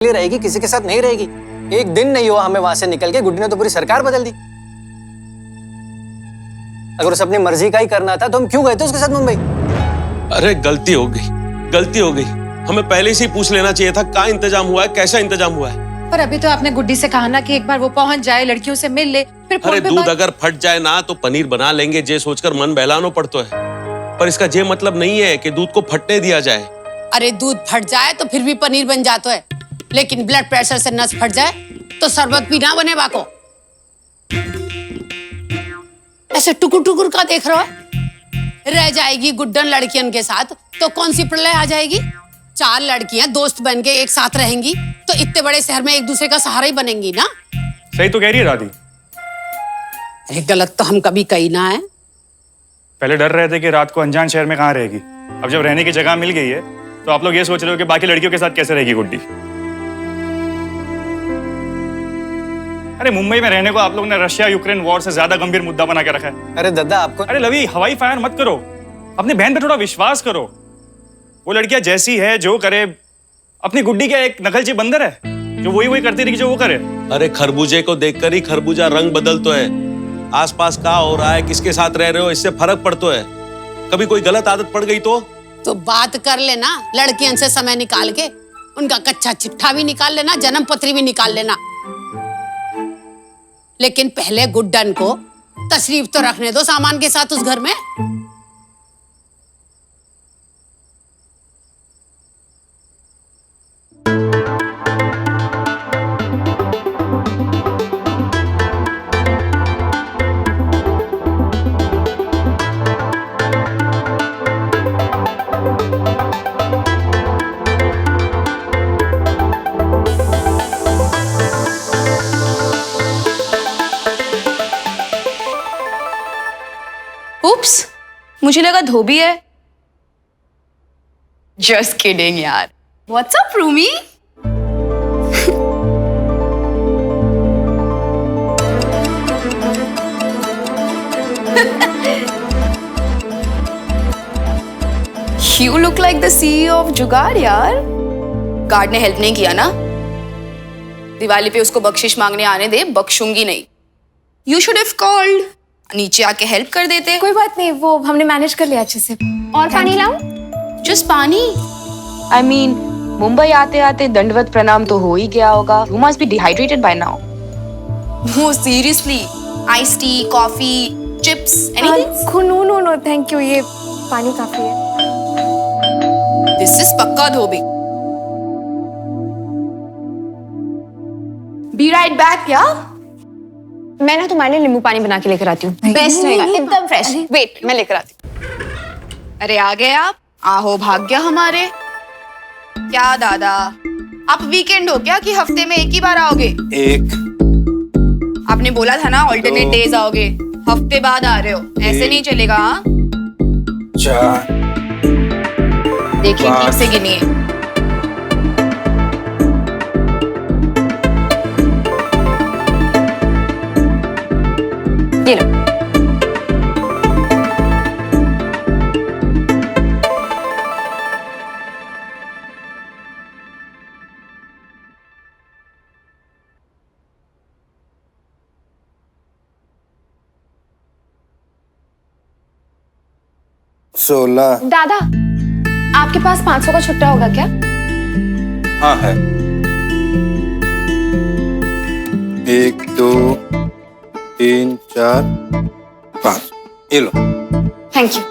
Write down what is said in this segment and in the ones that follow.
लिए रहेगी, किसी के साथ नहीं रहेगी। एक दिन नहीं हुआ हमें वहां से निकल के, गुड्डी ने तो पूरी सरकार बदल दी। अगर उसे अपनी मर्जी का ही करना था तो हम क्यों गए थे उसके साथ मुंबई? अरे गलती हो गई, गलती हो गई। हमें पहले से ही पूछ लेना चाहिए था कहाँ इंतजाम हुआ है, कैसा इंतजाम हुआ है। पर अभी तो आपने गुड्डी से कहा ना कि एक बार वो पहुंच जाए, लड़कियों से मिल ले, फिर अरे दूध अगर फट जाए ना तो पनीर बना लेंगे, जे सोचकर मन बहलानो पड़ता है। पर इसका ये मतलब नहीं है कि दूध को फटने दिया जाए। अरे दूध फट जाए तो फिर भी पनीर बन जाता है, लेकिन ब्लड प्रेशर से नस फट जाए तो शरबत भी ना बने बाको। ऐसे टुकुर टुकुर का देख रहा है? रह जाएगी गुड्डन लड़कियन के साथ तो कौन सी प्रलय आ जाएगी? 4 लड़कियां दोस्त बन के एक साथ रहेंगी तो इतने बड़े शहर में एक दूसरे का सहारा ही बनेंगी ना। सही तो कह रही है राधी। अरे गलत तो हम कभी कही ना है। पहले डर रहे थे कि रात को अनजान शहर में कहाँ रहेगी, अब जब रहने की जगह मिल गई है तो आप लोग ये सोच रहे हो कि बाकी लड़कियों के साथ कैसे रहेगी गुड्डी। अरे मुंबई में रहने को आप लोग ने रशिया यूक्रेन वॉर से ज्यादा गंभीर मुद्दा बना के रखा है। अरे दादा आपको, अरे लवी हवाई फायर मत करो, अपनी बहन पे थोड़ा विश्वास करो। वो लड़कियां जैसी है जो करे, अपनी गुड्डी क्या एक नकलची बंदर है जो वही करती रही जो वो करे। अरे खरबूजे को देखकर ही खरबूजा रंग बदल तो है। आसपास क्या हो रहा है, किसके साथ रह रहे हो, इससे फर्क पड़ता है। कभी कोई गलत आदत पड़ गई तो बात कर लेना लड़कियन से समय निकाल के, उनका कच्चा चिट्ठा भी निकाल लेना, जन्म पत्री भी निकाल लेना। लेकिन पहले गुड्डन को तशरीफ तो रखने दो सामान के साथ उस घर में। उप्स, मुझे लगा धोबी है। जस्ट किडिंग यार। What's up Rumi? You look like the CEO of जुगाड़ यार। गार्ड ने हेल्प नहीं किया ना? दिवाली पे उसको बख्शिश मांगने आने दे, बख्शूंगी नहीं। You should have called। नीचे आके हेल्प कर देते। कोई बात नहीं, वो हमने मैनेज कर लिया अच्छे से। और पानी लाऊं? जस्ट पानी। I mean, मुंबई आते आते दंडवत प्रणाम तो हो ही गया होगा। You must be dehydrated by now. No, seriously. Iced tea, coffee, chips, anything? No thank you, ये पानी काफी है। This is पक्का धोबी। Be right back, yeah? मैं ना तुम्हारे लिए नींबू पानी बना के लेकर आती हूँ, बेस्ट रहेगा, एकदम फ्रेश। वेट, मैं लेकर आती हूँ। अरे आ गए आप? आहो भाग्य हमारे। क्या दादा, आप वीकेंड हो क्या कि हफ्ते में एक ही बार आओगे? एक आपने बोला था ना ऑल्टरनेट डेज आओगे, हफ्ते बाद आ रहे हो। ऐसे नहीं चलेगा। हाँ 4 देखिए ठीक से गिनिए। ये लो। दादा, आपके पास 500 का छुट्टा होगा क्या? हाँ है। 1 2 3 4 5, ये लो। Thank you.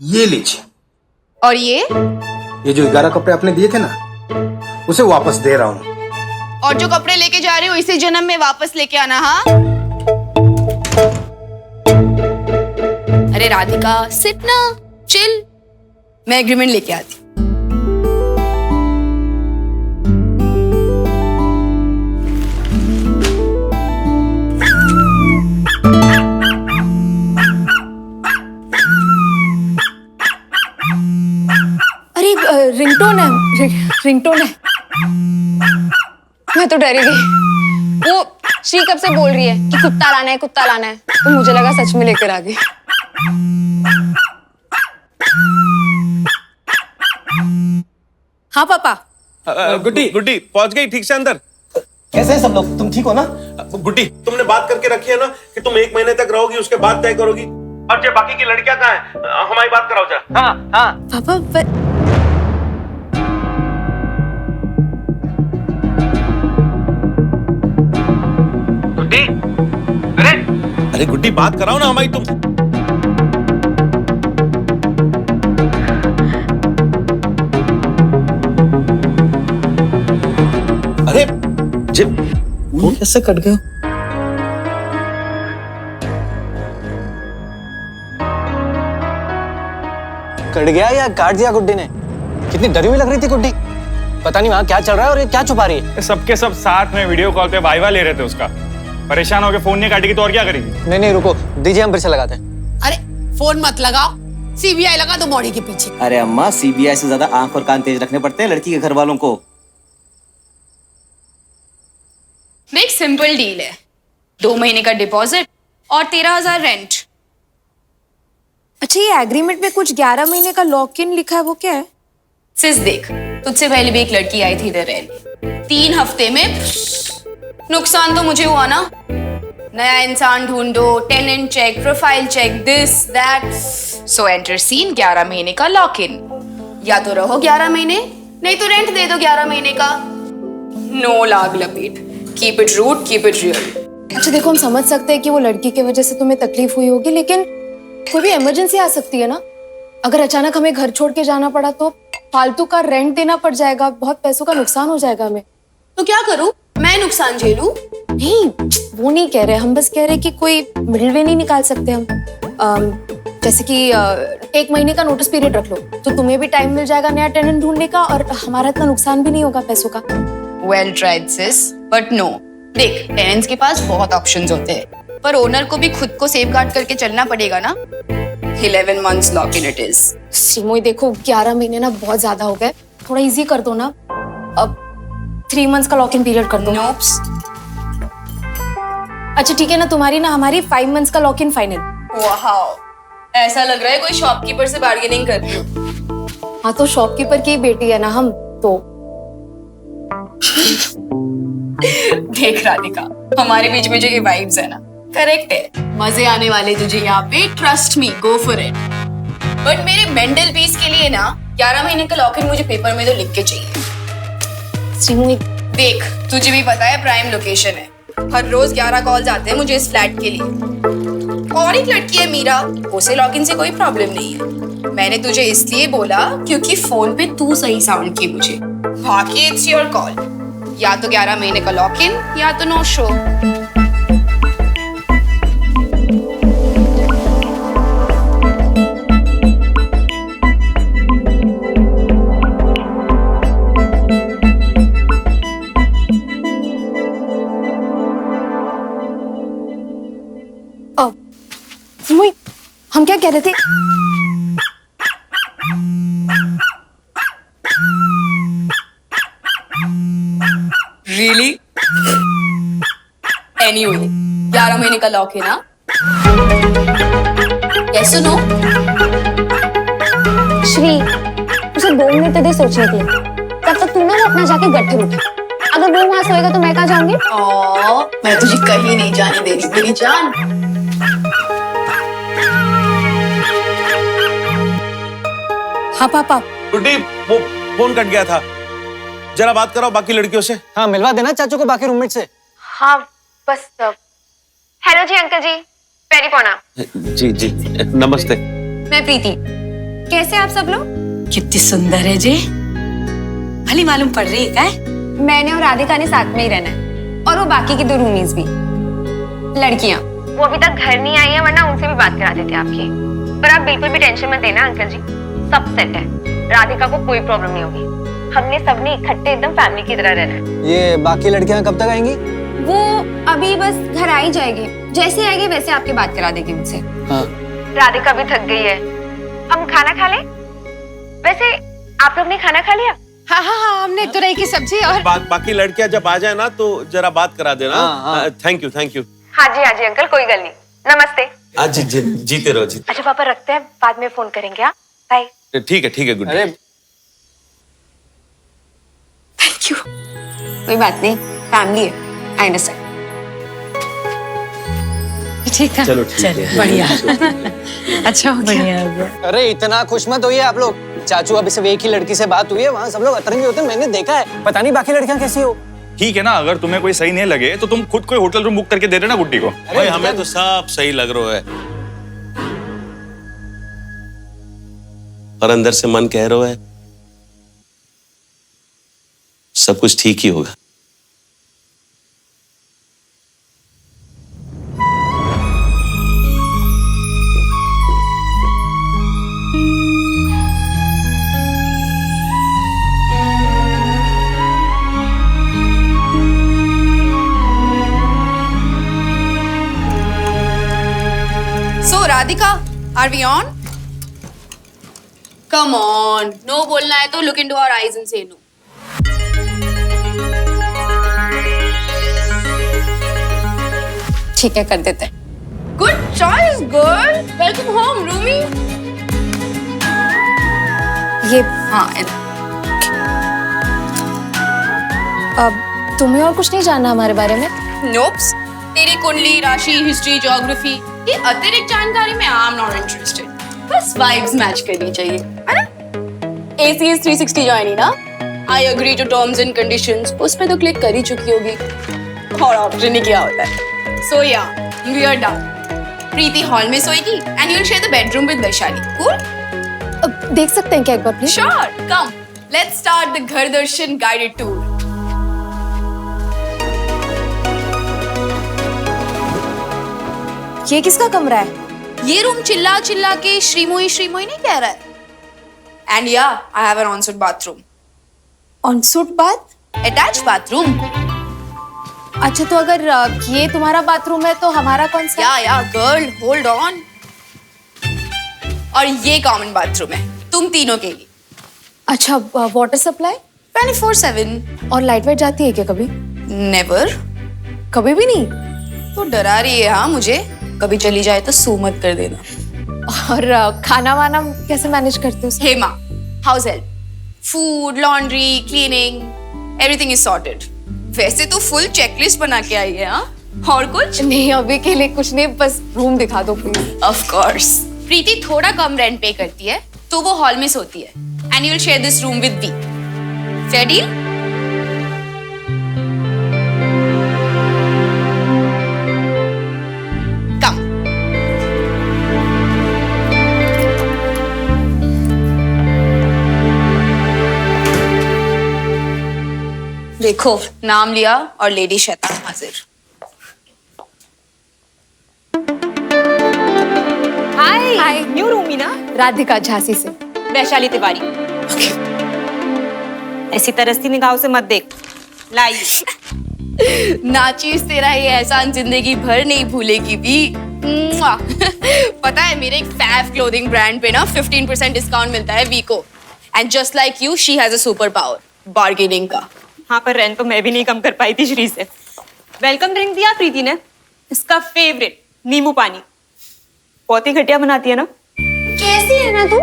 ये लीजिए। और ये जो 11 कपड़े आपने दिए थे ना, उसे वापस दे रहा हूँ। और जो कपड़े लेके जा रहे हो इसी जन्म में वापस लेके आना। हाँ अरे राधिका सिट ना, चिल, मैं एग्रीमेंट लेके आती। अरे रिंगटोन है। मैं तो डरी गई। वो श्री कब से बोल रही है कि कुत्ता लाना है, तो मुझे लगा सच में लेकर आ गई। हाँ पापा। गुड्डी गुड्डी पहुंच गई ठीक से अंदर? कैसे हैं सब लोग? तुम ठीक हो ना? गुड्डी तुमने बात करके रखी है ना कि तुम 1 महीने तक रहोगी, उसके बाद तय करोगी। और जो बाकी की लड़कियां कहाँ हैं? हमारी बात कराओ जा। हाँ हाँ। पापा गुड्डी, अरे गुड्डी बात कराओ ना हमारी तुम। अरे वो कैसे कट गए? कट गया या काट दिया गुड्डी ने? कितनी डरी हुई लग रही थी गुड्डी। पता नहीं वहां क्या चल रहा है और ये क्या छुपा रही है। सबके सब साथ में वीडियो कॉल पे वाइवा ले रहे थे उसका। परेशान होकर फोन नहीं काटेगी तो और क्या करेगी? नहीं नहीं रुको, दीजिए हम फिर से लगाते हैं। अरे फोन मत लगाओ, सीबीआई लगा दो बॉडी के पीछे। अरे अम्मा, सीबीआई से ज्यादा आंख और कान तेज रखने पड़ते हैं लड़की के घर वालों को। देख सिंपल डील है, 2 महीने का डिपॉजिट और 13,000 रेंट। अच्छा, ये एग्रीमेंट में कुछ 11 महीने का लॉक इन लिखा है, वो क्या है? सिस देख, तुझसे पहले भी एक लड़की आई थी इधर रहने, 3 हफ्ते में नुकसान तो मुझे हुआ ना। नया इंसान ढूंढो, tenant check, profile check, this that. So enter scene 11 महीने का लॉक इन। या तो रहो 11 महीने, नहीं तो रेंट दे दो 11 महीने का। नो लाग लपेट, keep it root, keep it real. अच्छा देखो, हम समझ सकते हैं कि वो लड़की की वजह से तुम्हें तकलीफ हुई होगी, लेकिन कोई भी इमरजेंसी आ सकती है ना। अगर अचानक हमें घर छोड़ के जाना पड़ा तो फालतू का रेंट देना पड़ जाएगा, बहुत पैसों का नुकसान हो जाएगा हमें। तो क्या करूं? मैं नुकसान झेलूं? नहीं, वो नहीं कह रहे, हम बस कह रहे कि कोई मिडिल वे नहीं निकाल सकते हम। जैसे कि 1 महीने का नोटिस पीरियड रख लो, तो तुम्हें भी टाइम मिल जाएगा नया टेनेंट ढूंढने का और हमारा इतना नुकसान भी नहीं होगा पैसों का। Well tried sis, but no. देख, टेनेंट्स के पास बहुत ऑप्शंस होते हैं, पर ओनर को भी खुद को सेफगार्ड करके चलना पड़ेगा ना। 11 months lock in it is. Shreemoyee देखो, 11 महीने ना बहुत ज्यादा हो गए, थोड़ा इजी कर दो ना। अब 3 months का लॉक इन पीरियड कर दो। नोप्स। अच्छा ठीक है ना, तुम्हारी ना हमारी 5 months का लॉक इन फाइनल। वाओ, ऐसा लग रहा है कोई शॉपकीपर से बार्गेनिंग कर रही हो। हाँ तो शॉपकीपर की बेटी है ना हम तो। देख राधिका, हमारे बीच में जो ये वाइब्स है ना, करेक्ट है। मजे आने वाले तुझे यहाँ पे, trust me, go for it. But मेरे मेंटल पीस के लिए ना 11 महीने का लॉक इन मुझे पेपर में तो लिख के चाहिए। श्रीमोई देख, तुझे भी पता है प्राइम लोकेशन है, हर रोज 11 कॉल्स आते हैं मुझे इस फ्लैट के लिए। और एक लड़की है मीरा, उसे लॉग इन से कोई प्रॉब्लम नहीं है। मैंने तुझे इसलिए बोला क्योंकि फोन पे तू सही साउंड की मुझे। बाकी इट्स योर कॉल, या तो 11 महीने का लॉक इन या तो नो शो। श्रीमोई, हम क्या कह रहे थे? रियली? एनीवे, 11 महीने का लॉक है ना? Yes or no? श्री, उसे 2 मिनट दे सोचने के लिए। तब तक तू ना अपना जाके गट्ठर उठा। अगर वो वहां सोएगा तो मैं कहाँ जाऊंगी? मैं तुझे कहीं नहीं जाने दे रही मेरी जान। हाँ पापा। गुड्डी, वो फोन कट गया था, जरा बात कराओ बाकी लड़कियों से। हाँ मिलवा देना चाचू को बाकी रूममेट से। हाँ बस। हेलो जी अंकल जी, पेरी पोना। जी जी, नमस्ते। मैं प्रीति। कैसे आप सब लोग? कितनी सुंदर है जी, भली मालूम पड़ रही है क्या? मैंने और राधिका ने साथ में ही रहना है, और वो बाकी की 2 रूमीज भी। लड़कियां वो अभी तक घर नहीं आई है, वरना उनसे भी बात करा देते आपकी। पर आप बिल्कुल भी टेंशन मत लेना अंकल जी, सब सेट है। राधिका को कोई प्रॉब्लम नहीं होगी। हमने सबने इकट्ठे एकदम फैमिली की तरह रहना है। ये बाकी लड़कियां कब तक आएंगी? वो अभी बस घर आ ही जाएगी, जैसे आएगी वैसे आपकी बात करा देगी उनसे। हाँ। राधिका भी थक गई है। हम खाना खा लें? वैसे आप लोग ने खाना खा लिया? हाँ हाँ हाँ, हमने तुरई की सब्जी और बाकी लड़कियां जब आ जाए ना तो जरा बात करा देना। हाँ, हाँ। Thank you, thank you. हाँ जी अंकल, कोई गल नहीं। नमस्ते। आज जीते रहो जीते। अच्छा पापा रखते हैं, बाद में फोन करेंगे। हाँ बाय। ठीक है गुड अरे थैंक यू। कोई बात नहीं, फैमिली है, आई अंडरस्टैंड। ठीक है, चलो ठीक है। बढ़िया। अच्छा हो गया। अरे इतना खुश मत होइए आप लोग। चाचू अभी सिर्फ एक ही लड़की से बात हुई है, वहाँ सब लोग अतरंगी होते हैं, मैंने देखा है। पता नहीं बाकी लड़कियां कैसी हो। ठीक है ना, अगर तुम्हें कोई सही नहीं लगे तो तुम खुद कोई होटल रूम बुक करके दे देना गुड्डी को। भाई हमें तो सब सही लग रहा है, और अंदर से मन कह रहा है सब कुछ ठीक ही होगा। So Radhika, are we on? Come on, no बोलना है तो look into our eyes and say no. ठीक है, कर देते हैं। Good choice, girl. Welcome home, Rumi. ये हाँ, अब तुम्हें और कुछ नहीं जानना हमारे बारे में? नोप्स। तेरी कुंडली, राशि, हिस्ट्री, ज्योग्राफी, ये अतिरिक्त जानकारी में आई एम नॉट इंटरेस्टेड। बस वाइब्स मैच करनी चाहिए, है ना? ACS 360 ज्वाइन ना? I agree to terms and conditions. उस पे तो क्लिक कर ही चुकी होगी, और ऑप्शन ही क्या होता है। So yeah, we are done. Preeti hall में सोएगी and you'll share the bedroom with Vaishali. Cool? अब देख सकते हैं क्या एक बार please? Sure. Come. Let's start the घर दर्शन guided tour. ये किसका कमरा है? ये रूम चिल्ला चिल्ला के श्रीमोई नहीं कह रहा है. And yeah, I have an ensuite bathroom. Ensuite bath? Attached bathroom. अच्छा, तो अगर ये तुम्हारा बाथरूम है तो हमारा कौन सा? Yeah, girl, hold on. और ये कॉमन बाथरूम है तुम तीनों के लिए. अच्छा, वाटर सप्लाई? 24/7. और लाइट वाइट जाती है क्या कभी? Never. कभी भी नहीं? तो डरा रही है हाँ मुझे. कभी चली जाए तो सू मत कर देना. और खाना वाना कैसे मैनेज करते हो? Hema, house help, food, laundry, cleaning, everything is sorted. वैसे तो फुल चेकलिस्ट बना के आई है हाँ. और कुछ नहीं, अभी के लिए कुछ नहीं, बस रूम दिखा दो प्लीज. Of course. प्रीति थोड़ा कम रेंट पे करती है तो वो हॉल में सोती है. And you will share this room with we. Fair deal? Come. देखो, नाम लिया और लेडी शैतान हाजिर. हाय न्यू रूमी ना? राधिका, झांसी से. वैशाली तिवारी। ऐसी तरसती निगाहों से मत देख। लाइए। नाचीज तेरा ये एहसान जिंदगी भर नहीं भूलेगी भी. मुआ. पता है मेरे एक फैफ क्लोथिंग ब्रांड पे ना 15% डिस्काउंट मिलता है वी को. And just like you she has a super power, bargaining का. हाँ, पर रेंट तो मैं भी नहीं कम कर पाई थी श्री से. वेलकम ड्रिंक दिया प्रीति ने, इसका फेवरेट नींबू पानी. बहुत ही घटिया बनाती है ना? कैसी है ना तू?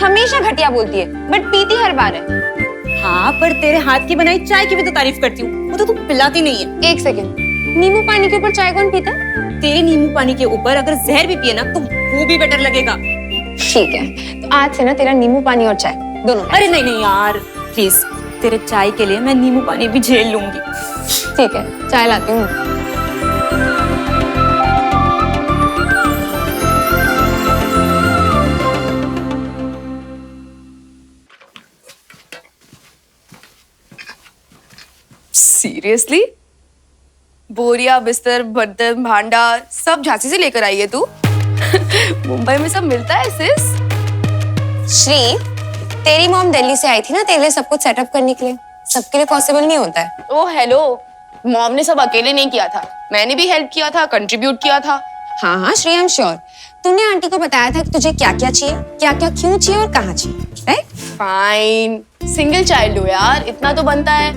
हमेशा घटिया बोलती है, बट पीती हर बार है. हाँ, पर तेरे हाथ की बनाई चाय की भी तो तारीफ करती हूँ, वो तो तू पिलाती नहीं है. एक सेकंड, नींबू पानी के ऊपर चाय कौन पीता? तेरे नींबू पानी के ऊपर अगर जहर भी पिए ना तो वो भी बेटर लगेगा. ठीक है, तो आज से ना तेरा नींबू पानी और चाय दोनों. अरे नहीं नहीं यार, प्लीज, तेरे चाय के लिए मैं नींबू पानी भी झेल लूंगी. ठीक है, चाय लाती हूँ. सीरियसली? बोरिया, बिस्तर, बर्तन, भांडा सब झांसी से लेकर आई है तू? मुंबई में सब मिलता है सिस? श्री, तेरी मॉम दिल्ली से आई थी ना तेरे लिए सब कुछ सेटअप करने के लिए. सबके लिए पॉसिबल नहीं होता है. ओ हेलो, मॉम ने सब अकेले नहीं किया था, मैंने भी हेल्प किया था, कंट्रीब्यूट किया था. हाँ हाँ श्री, आई एम श्योर. तूने आंटी को बताया था कि तुझे क्या क्या चाहिए, क्या क्या क्यों चाहिए और कहाँ चाहिए, राइट? फाइन, सिंगल चाइल्ड हो यार, इतना तो बनता है.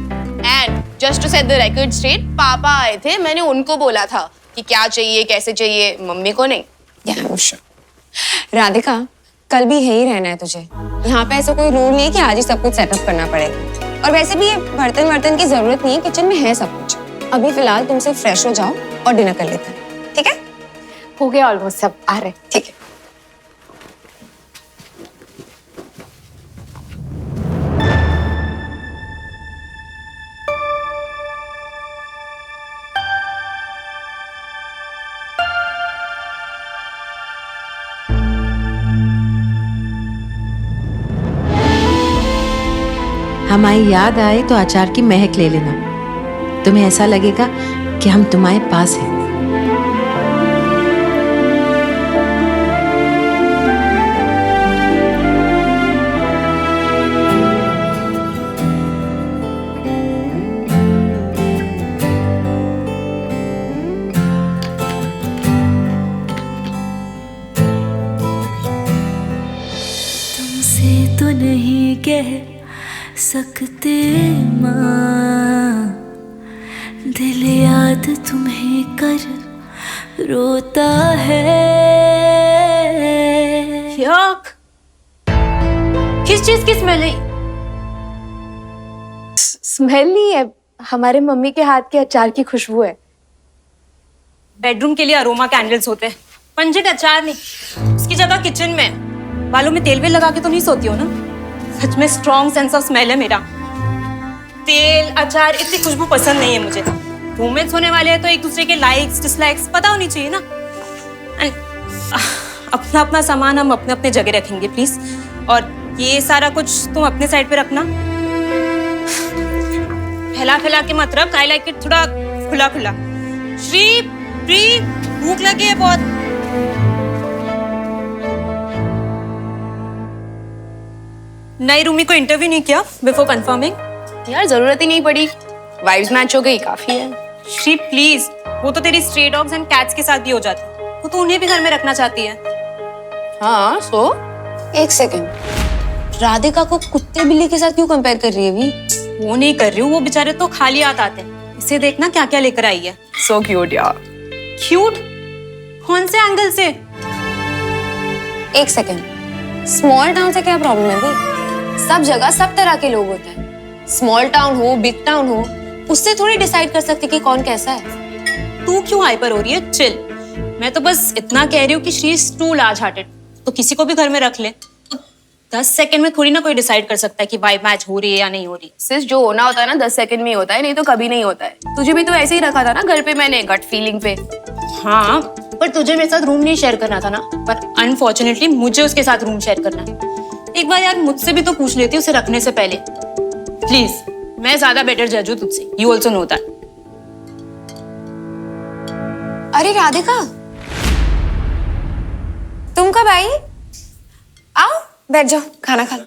And just to set the record straight, पापा आए थे, मैंने उनको बोला था कि क्या चाहिए कैसे चाहिए, मम्मी को नहीं. Yeah, sure. राधिका, कल भी यही रहना है तुझे। यहाँ पे ऐसा कोई रूल नहीं है कि आज ही सब कुछ सेटअप करना पड़ेगा। और वैसे भी ये बर्तन की जरूरत नहीं है, किचन में है सब कुछ। अभी फिलहाल तुम सिर्फ फ्रेश हो जाओ और डिनर कर लेते हैं, ठीक है? हो गया ऑलमोस्ट, सब आ रहे। ठीक है। हमारी याद आए तो अचार की महक ले लेना। तुम्हें ऐसा लगेगा कि हम तुम्हारे पास हैं। तुमसे तो नहीं कह सकते माँ, दिल याद तुम्हें कर रोता है। याक, किस चीज की स्मेल है? स्मेल नहीं है, हमारे मम्मी के हाथ के अचार की खुशबू है। बेडरूम के लिए अरोमा कैंडल्स होते हैं, पंजेट अचार नहीं। उसकी जगह किचन में बालों में तेल वेल लगा के तो नहीं सोती हो ना? सच में स्ट्रॉन्ग सेंस ऑफ स्मेल है मेरा। तेल अचार इतनी खुशबू पसंद नहीं है मुझे। रूममेट्स होने वाले हैं तो एक दूसरे के लाइक्स डिसलाइक्स पता होनी चाहिए ना। अपना अपना सामान हम अपने अपने जगह रखेंगे प्लीज। और ये सारा कुछ तुम अपने साइड पे रखना। फैला फैला के मत रख। आई लाइक इट थोड़ा खुला खुला। श्री प्री, भूख लगी है बहुत। नई रूमी को इंटरव्यू नहीं किया बिफोर कंफर्मिंग? यार जरूरत ही नहीं पड़ी, वाइब्स मैच हो गई, काफी है। श्री प्लीज, वो तो तेरी स्ट्रे डॉग्स एंड कैट्स के साथ भी हो जाती है। वो तो उन्हें भी घर में रखना चाहती है। हाँ सो एक सेकंड, राधिका को कुत्ते बिल्ली के साथ क्यों कंपेयर कर रही है अभी? वो नहीं कर रही हूँ, वो बेचारे तो खाली हाथ आते हैं। इसे देखना क्या क्या लेकर आई है। सो क्यूट यार। क्यूट? कौन से एंगल से? एक सेकंड, स्मॉल टाउन से क्या प्रॉब्लम है भाई? सब जगह सब तरह के लोग होते हैं। स्मॉल टाउन हो बिग टाउन हो, उससे थोड़ी डिसाइड कर सकते कि कौन कैसा है। तू क्यों हाइपर हो रही है? चिल। मैं तो बस इतना कह रही हूँ कि she is too large hearted, तो किसी को भी घर में रख ले। 10 सेकंड में थोड़ी ना कोई डिसाइड कर सकता है कि वाइब मैच हो रही है या नहीं हो रही। सिर्फ जो होना होता है ना 10 सेकंड में ही होता है, नहीं तो कभी नहीं होता है। तुझे भी तो ऐसे ही रखा था ना घर पे मैंने, गट फीलिंग पे। हाँ, पर तुझे मेरे साथ रूम नहीं शेयर करना था ना। पर अनफॉर्चुनेटली मुझे उसके साथ रूम शेयर करना है। एक बार यार मुझसे भी तो पूछ लेती उसे रखने से पहले। प्लीज, मैं ज्यादा बेटर जज हूँ तुझसे। You also know that. अरे राधिका, तुम कब आई? आओ बैठ जाओ, खाना खा लो।